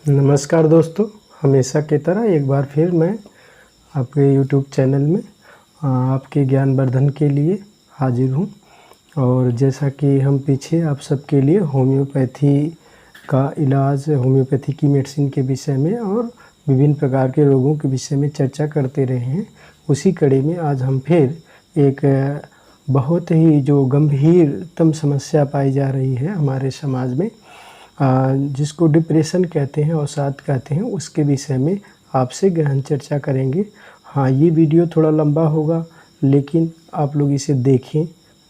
नमस्कार दोस्तों, हमेशा की तरह एक बार फिर मैं आपके यूट्यूब चैनल में आपके ज्ञानवर्धन के लिए हाजिर हूँ। और जैसा कि हम पीछे आप सबके लिए होम्योपैथी का इलाज, होम्योपैथी की मेडिसिन के विषय में और विभिन्न प्रकार के रोगों के विषय में चर्चा करते रहे हैं, उसी कड़ी में आज हम फिर एक बहुत ही जो गंभीरतम समस्या पाई जा रही है हमारे समाज में, जिसको डिप्रेशन कहते हैं, अवसाद कहते हैं, उसके विषय में आपसे गहन चर्चा करेंगे। हाँ, ये वीडियो थोड़ा लंबा होगा, लेकिन आप लोग इसे देखें,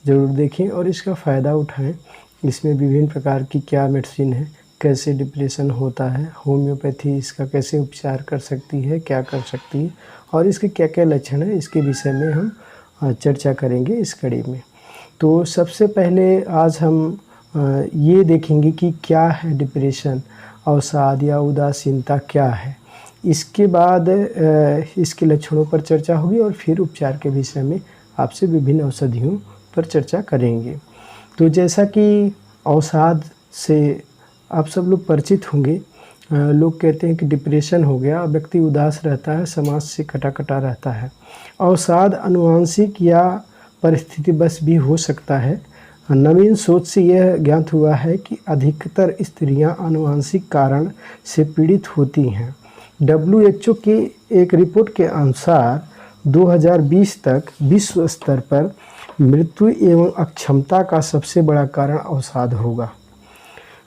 ज़रूर देखें और इसका फ़ायदा उठाएं। इसमें विभिन्न प्रकार की क्या मेडिसिन है, कैसे डिप्रेशन होता है, होम्योपैथी इसका कैसे उपचार कर सकती है, क्या कर सकती है और इसके क्या क्या लक्षण हैं, इसके विषय में हम चर्चा करेंगे इस कड़ी में। तो सबसे पहले आज हम ये देखेंगे कि क्या है डिप्रेशन, अवसाद या उदासीनता क्या है। इसके बाद इसके लक्षणों पर चर्चा होगी और फिर उपचार के विषय में आपसे विभिन्न औषधियों पर चर्चा करेंगे। तो जैसा कि अवसाद से आप सब लोग परिचित होंगे, लोग कहते हैं कि डिप्रेशन हो गया, व्यक्ति उदास रहता है, समाज से कटा रहता है। अवसाद आनुवंशिक या परिस्थितिवश भी हो सकता है। नवीन शोध से यह ज्ञात हुआ है कि अधिकतर स्त्रियां आनुवंशिक कारण से पीड़ित होती हैं। WHO की एक रिपोर्ट के अनुसार 2020 तक विश्व स्तर पर मृत्यु एवं अक्षमता का सबसे बड़ा कारण अवसाद होगा,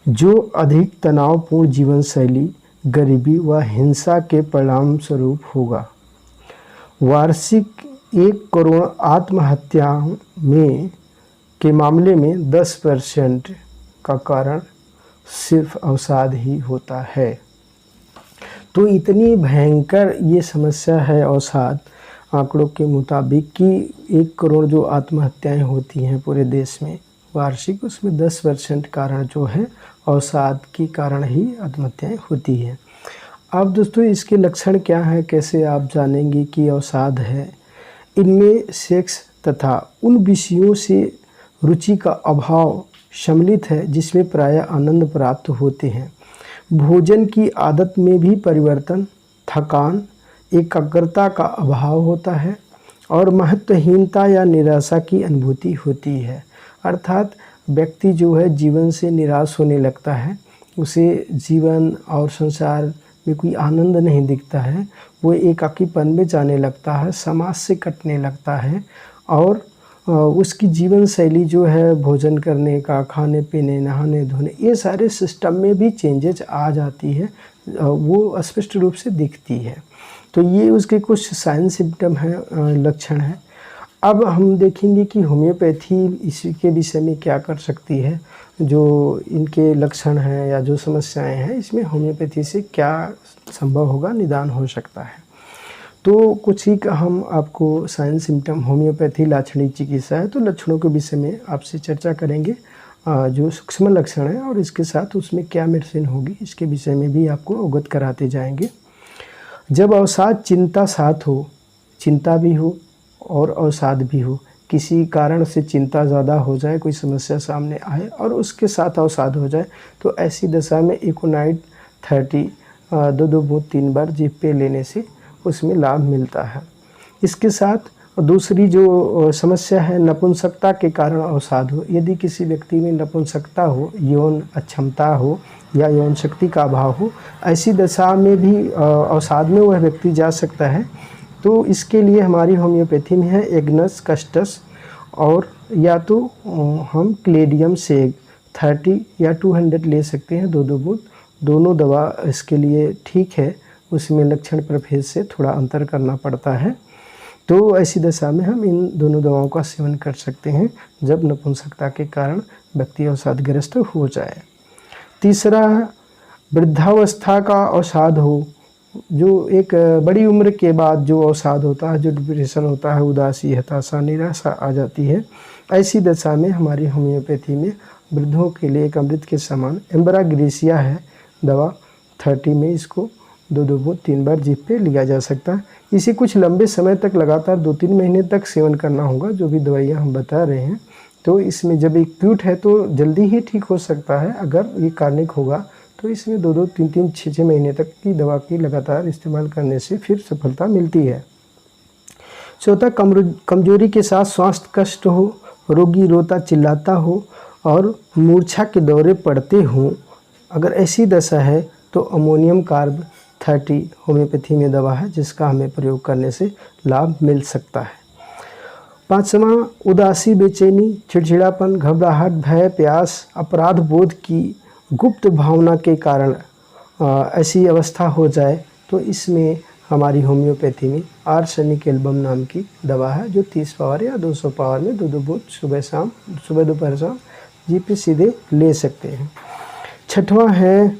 जो अधिक तनावपूर्ण जीवन शैली, गरीबी व हिंसा के परिणाम स्वरूप होगा। वार्षिक 1 करोड़ आत्महत्याओं के मामले में 10% का कारण सिर्फ अवसाद ही होता है। तो इतनी भयंकर ये समस्या है अवसाद, आंकड़ों के मुताबिक कि 1 करोड़ जो आत्महत्याएं होती हैं पूरे देश में वार्षिक, उसमें 10% कारण जो है अवसाद के कारण ही आत्महत्याएं होती हैं। अब दोस्तों इसके लक्षण क्या हैं, कैसे आप जानेंगे कि अवसाद है। इनमें सेक्स तथा उन विषयों से रुचि का अभाव सम्मिलित है जिसमें प्रायः आनंद प्राप्त होते हैं। भोजन की आदत में भी परिवर्तन, थकान, एकाग्रता का अभाव होता है और महत्वहीनता या निराशा की अनुभूति होती है। अर्थात व्यक्ति जो है जीवन से निराश होने लगता है, उसे जीवन और संसार में कोई आनंद नहीं दिखता है, वो एकाकीपन में जाने लगता है, समाज से कटने लगता है और उसकी जीवन शैली जो है भोजन करने का, खाने पीने, नहाने धोने, ये सारे सिस्टम में भी चेंजेज आ जाती है, वो स्पष्ट रूप से दिखती है। तो ये उसके कुछ साइन सिम्टम हैं, लक्षण हैं। अब हम देखेंगे कि होम्योपैथी इसी के विषय में क्या कर सकती है, जो इनके लक्षण हैं या जो समस्याएं हैं, इसमें होम्योपैथी से क्या संभव होगा, निदान हो सकता है। तो कुछ ही का हम आपको साइन सिम्टम, होम्योपैथी लाक्षणिक चिकित्सा है, तो लक्षणों के विषय में आपसे चर्चा करेंगे, जो सूक्ष्म लक्षण है और इसके साथ उसमें क्या मेडिसिन होगी, इसके विषय में भी आपको अवगत कराते जाएंगे। जब अवसाद चिंता साथ हो, चिंता भी हो और अवसाद भी हो, किसी कारण से चिंता ज़्यादा हो जाए, कोई समस्या सामने आए और उसके साथ अवसाद हो जाए, तो ऐसी दशा में इकोनाइट 30 2 बूंद 3 बार जीभ पे लेने से उसमें लाभ मिलता है। इसके साथ दूसरी जो समस्या है, नपुंसकता के कारण अवसाद हो। यदि किसी व्यक्ति में नपुंसकता हो, यौन अक्षमता हो या यौन शक्ति का अभाव हो, ऐसी दशा में भी अवसाद में वह व्यक्ति जा सकता है। तो इसके लिए हमारी होम्योपैथी में है एग्नस कस्टस, और या तो हम क्लेडियम सेग 30 या 200 ले सकते हैं, 2 बूंद। दोनों दवा इसके लिए ठीक है, उसमें लक्षण प्रभेद से थोड़ा अंतर करना पड़ता है। तो ऐसी दशा में हम इन दोनों दवाओं का सेवन कर सकते हैं जब नपुंसकता के कारण व्यक्ति अवसादग्रस्त हो जाए। तीसरा, वृद्धावस्था का अवसाद हो, जो एक बड़ी उम्र के बाद जो अवसाद होता है, जो डिप्रेशन होता है, उदासी, हताशा, निराशा आ जाती है, ऐसी दशा में हमारी होम्योपैथी में वृद्धों के लिए एक अमृत के समान एम्बराग्रेसिया है दवा, 30 में इसको 2 बूंद 3 बार जीभ पे लिया जा सकता है। इसे कुछ लंबे समय तक लगातार 2-3 महीने तक सेवन करना होगा, जो भी दवाइयाँ हम बता रहे हैं। तो इसमें जब एक्यूट है तो जल्दी ही ठीक हो सकता है, अगर ये कार्निक होगा तो इसमें 2-2, 3-3, 6-6 महीने तक की दवा की लगातार इस्तेमाल करने से फिर सफलता मिलती है। चौथा, कमजोरी के साथ स्वास्थ्य कष्ट हो, रोगी रोता चिल्लाता हो और मूर्छा के दौरे पड़ते हों, अगर ऐसी दशा है तो अमोनियम कार्ब 30 होम्योपैथी में दवा है जिसका हमें प्रयोग करने से लाभ मिल सकता है। पाँचवां, उदासी, बेचैनी, चिड़चिड़ापन, घबराहट, भय, प्यास, अपराध बोध की गुप्त भावना के कारण ऐसी अवस्था हो जाए तो इसमें हमारी होम्योपैथी में आर्सेनिक एल्बम नाम की दवा है जो 30 पावर या 200 पावर में 2-2 बूंद सुबह दोपहर शाम जी पे सीधे ले सकते हैं। छठवां है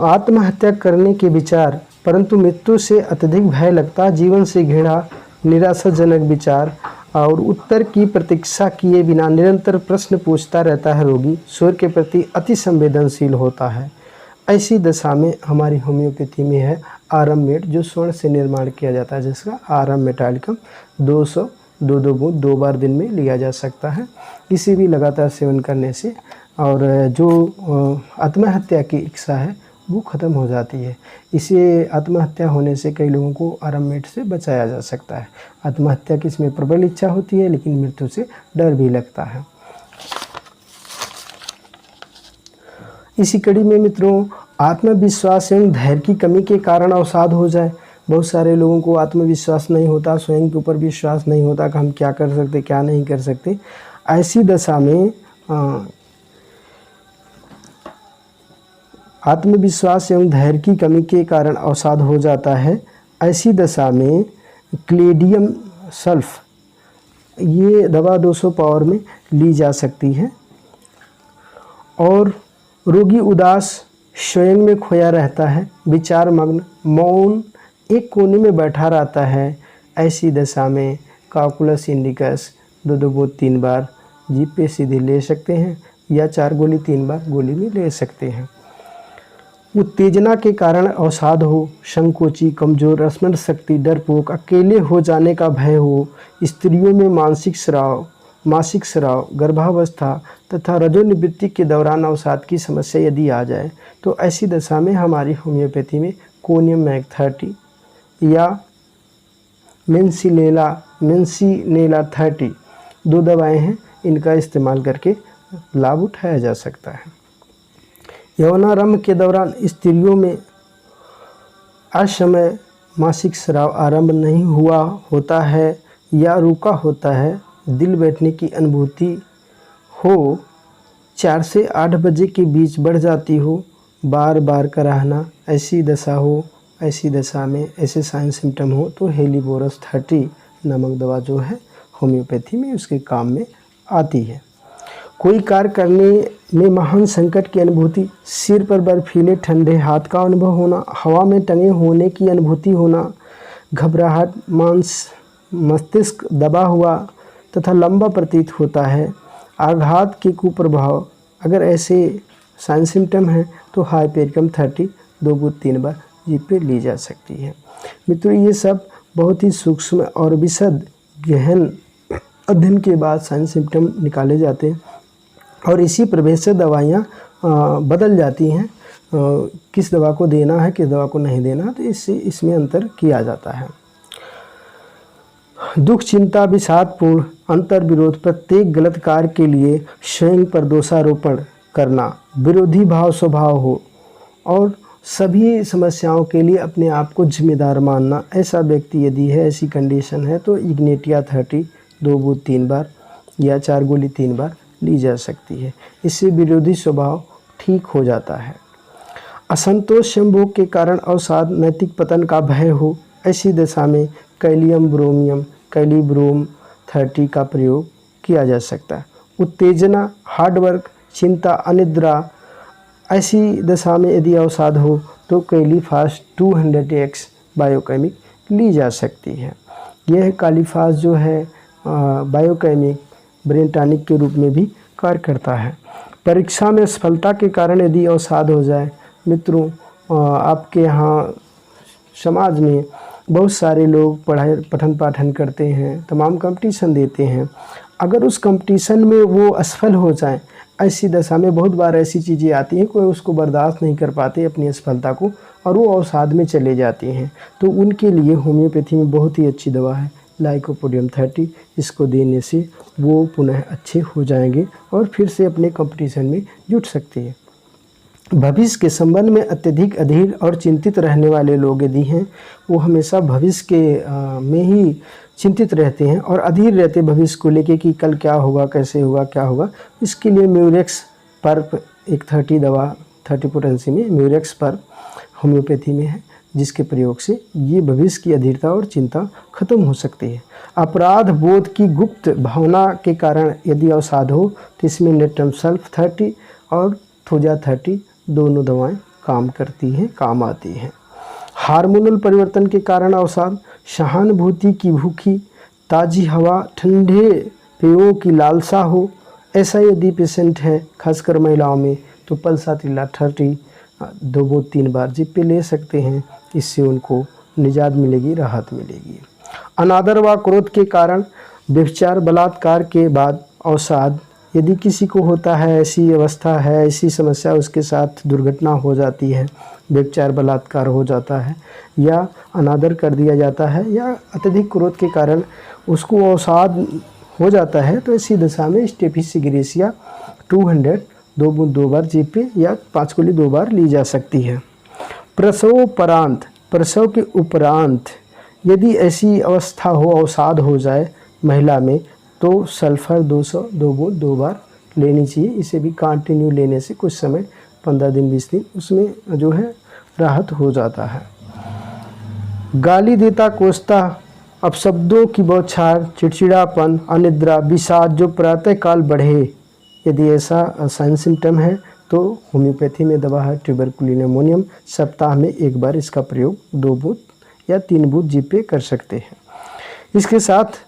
आत्महत्या करने के विचार, परंतु मृत्यु से अत्यधिक भय लगता, जीवन से घृणा, निराशाजनक विचार और उत्तर की प्रतीक्षा किए बिना निरंतर प्रश्न पूछता रहता है रोगी, स्वर के प्रति अति संवेदनशील होता है। ऐसी दशा में हमारी होम्योपैथी में है आरम मेट जो स्वर्ण से निर्माण किया जाता है जिसका आरम मेटालिकम 200 2-2 बूंद 2 बार दिन में लिया जा सकता है। इसे भी लगातार सेवन करने से और जो आत्महत्या की इच्छा है वो ख़त्म हो जाती है। इसे आत्महत्या होने से कई लोगों को आरम मेट से बचाया जा सकता है। आत्महत्या की इसमें प्रबल इच्छा होती है लेकिन मृत्यु से डर भी लगता है। इसी कड़ी में मित्रों, आत्मविश्वास एवं धैर्य की कमी के कारण अवसाद हो जाए। बहुत सारे लोगों को आत्मविश्वास नहीं होता, स्वयं के ऊपर विश्वास नहीं होता कि हम क्या कर सकते क्या नहीं कर सकते। ऐसी दशा में आत्मविश्वास एवं धैर्य की कमी के कारण अवसाद हो जाता है। ऐसी दशा में क्लेडियम सल्फ ये दवा 200 पावर में ली जा सकती है। और रोगी उदास, स्वयं में खोया रहता है, विचार मग्न, मौन, एक कोने में बैठा रहता है। ऐसी दशा में काकुलस इंडिकस 2-2 बूंद 3 बार जीभ पे सीधे ले सकते हैं या 4 गोली 3 बार गोली में ले सकते हैं। उत्तेजना के कारण अवसाद हो, संकोची, कमजोर, स्मरण शक्ति, डरपोक, अकेले हो जाने का भय हो, स्त्रियों में मासिक स्राव, गर्भावस्था तथा रजोनिवृत्ति के दौरान अवसाद की समस्या यदि आ जाए तो ऐसी दशा में हमारी होम्योपैथी में कोनियम मैग 30 या मेंसिनेला 30 2 दवाएं हैं, इनका इस्तेमाल करके लाभ उठाया जा सकता है। यौनारंभ के दौरान स्त्रियों में असमय मासिक स्राव आरंभ नहीं हुआ होता है या रुका होता है, दिल बैठने की अनुभूति हो, 4 से 8 बजे के बीच बढ़ जाती हो, बार बार कराहना ऐसी दशा हो, ऐसी दशा में ऐसे साइन सिम्टम हो तो हेलीबोरस 30 नामक दवा जो है होम्योपैथी में उसके काम में आती है। कोई कार्य करने में महान संकट की अनुभूति, सिर पर बर्फीले ठंडे हाथ का अनुभव होना, हवा में टंगे होने की अनुभूति होना, घबराहट, मस्तिष्क दबा हुआ तथा लंबा प्रतीत होता है, आघात के कुप्रभाव, अगर ऐसे साइन सिम्टम हैं तो हाइपेरिकम 30 2 बूंद 3 बार जीभ पे ली जा सकती है। मित्रों, ये सब बहुत ही सूक्ष्म और विशद गहन अध्ययन के बाद साइन सिम्टम निकाले जाते हैं और इसी प्रभेद से दवाइयाँ बदल जाती हैं, किस दवा को देना है किस दवा को नहीं देना, तो इसमें अंतर किया जाता है। दुख, चिंता, विषादपूर्ण, अंतर विरोध, प्रत्येक गलत कार्य के लिए स्वयं पर दोषारोपण करना, विरोधी भाव स्वभाव हो और सभी समस्याओं के लिए अपने आप को जिम्मेदार मानना, ऐसा व्यक्ति यदि है, ऐसी कंडीशन है तो इग्नेटिया 30 2 बूंद 3 बार या 4 गोली 3 बार ली जा सकती है। इससे विरोधी स्वभाव ठीक हो जाता है। असंतोष, संभोग के कारण अवसाद, नैतिक पतन का भय हो, ऐसी दशा में कैलिब्रोम 30 का प्रयोग किया जा सकता है। उत्तेजना, हार्डवर्क, चिंता, अनिद्रा, ऐसी दशा में यदि अवसाद हो तो कैलीफास 200x बायोकेमिक ली जा सकती है। यह कैलीफास जो है बायोकेमिक ब्रेन टॉनिक के रूप में भी कार्य करता है। परीक्षा में असफलता के कारण यदि अवसाद हो जाए, मित्रों आपके यहाँ समाज में बहुत सारे लोग पठन पाठन करते हैं, तमाम कंपटीशन देते हैं, अगर उस कंपटीशन में वो असफल हो जाएं, ऐसी दशा में बहुत बार ऐसी चीज़ें आती हैं, कोई उसको बर्दाश्त नहीं कर पाते अपनी असफलता को और वो अवसाद में चले जाते हैं। तो उनके लिए होम्योपैथी में बहुत ही अच्छी दवा है लाइकोपोडियम 30। इसको देने से वो पुनः अच्छे हो जाएंगे और फिर से अपने कंपटीशन में जुट सकते हैं। भविष्य के संबंध में अत्यधिक अधीर और चिंतित रहने वाले लोग यदि हैं, वो हमेशा भविष्य के में ही चिंतित रहते हैं और अधीर रहते भविष्य को लेके कि कल क्या होगा, कैसे होगा, क्या होगा। इसके लिए म्यूरेक्स पर्प एक 30 दवा 30 पोटेंसी में म्यूरेक्स पर्प होम्योपैथी में है, जिसके प्रयोग से ये भविष्य की अधीरता और चिंता खत्म हो सकती है। अपराध बोध की गुप्त भावना के कारण यदि अवसाद हो तो इसमें नेट्रम सल्फ 30 और थोजा 30 दोनों दवाएं काम करती हैं, काम आती हैं। हार्मोनल परिवर्तन के कारण अवसाद, सहानुभूति की भूखी, ताज़ी हवा, ठंडे पेयों की लालसा हो, ऐसा यदि पेशेंट है खासकर महिलाओं में तो पल्सातिला 30 2 बूंद 3 बार जीभ पे ले सकते हैं। इससे उनको निजात मिलेगी, राहत मिलेगी। अनादर व क्रोध के कारण, व्यभिचार बलात्कार के बाद अवसाद यदि किसी को होता है, ऐसी अवस्था है, ऐसी समस्या उसके साथ दुर्घटना हो जाती है, व्यभिचार बलात्कार हो जाता है या अनादर कर दिया जाता है या अत्यधिक क्रोध के कारण उसको अवसाद हो जाता है, तो ऐसी दशा में स्टेफिसिग्रेसिया 200 2 बूंद 2 बार जीभ पे या 5 गोली 2 बार ली जा सकती है। प्रसवोपरांत, प्रसव के उपरांत यदि ऐसी अवस्था हो, अवसाद हो जाए महिला में, तो सल्फर 200 2 बूंद 2 बार लेनी चाहिए। इसे भी कंटिन्यू लेने से कुछ समय 15 दिन 20 दिन उसमें जो है राहत हो जाता है। गाली देता कोसता, अपशब्दों की बौछार, चिड़चिड़ापन, अनिद्रा, विषाद जो प्रातःकाल बढ़े, यदि ऐसा साइन सिम्टम है तो होम्योपैथी में दवा है ट्यूबरकुलिन अमोनियम। सप्ताह में 1 बार इसका प्रयोग 2 बूंद या 3 बूंद जीभ पे कर सकते हैं। इसके साथ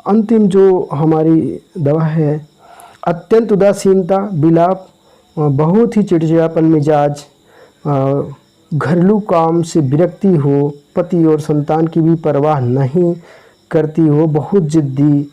अंतिम जो हमारी दवा है, अत्यंत उदासीनता, विलाप, बहुत ही चिड़चिड़ापन मिजाज, घरेलू काम से विरक्ति हो, पति और संतान की भी परवाह नहीं करती हो, बहुत जिद्दी,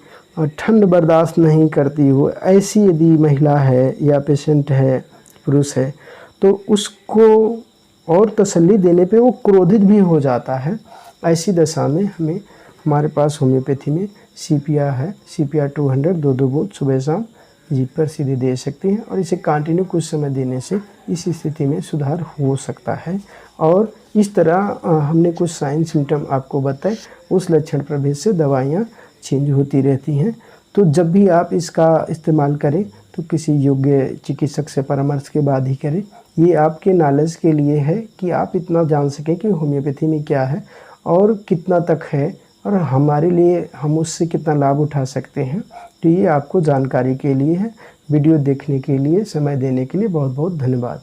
ठंड बर्दाश्त नहीं करती हो, ऐसी यदि महिला है या पेशेंट है, पुरुष है, तो उसको और तसल्ली देने पे वो क्रोधित भी हो जाता है। ऐसी दशा में हमारे पास होम्योपैथी में CPR है, CPR 200 2 बूंद सुबह शाम जीभ पर सीधे दे सकते हैं और इसे कंटिन्यू कुछ समय देने से इस स्थिति में सुधार हो सकता है। और इस तरह हमने कुछ साइन सिम्टम आपको बताए, उस लक्षण प्रभेद से दवाइयाँ चेंज होती रहती हैं। तो जब भी आप इसका इस्तेमाल करें तो किसी योग्य चिकित्सक से परामर्श के बाद ही करें। ये आपके नॉलेज के लिए है कि आप इतना जान सकें कि होम्योपैथी में क्या है और कितना तक है और हमारे लिए हम उससे कितना लाभ उठा सकते हैं। तो ये आपको जानकारी के लिए है। वीडियो देखने के लिए, समय देने के लिए बहुत बहुत धन्यवाद।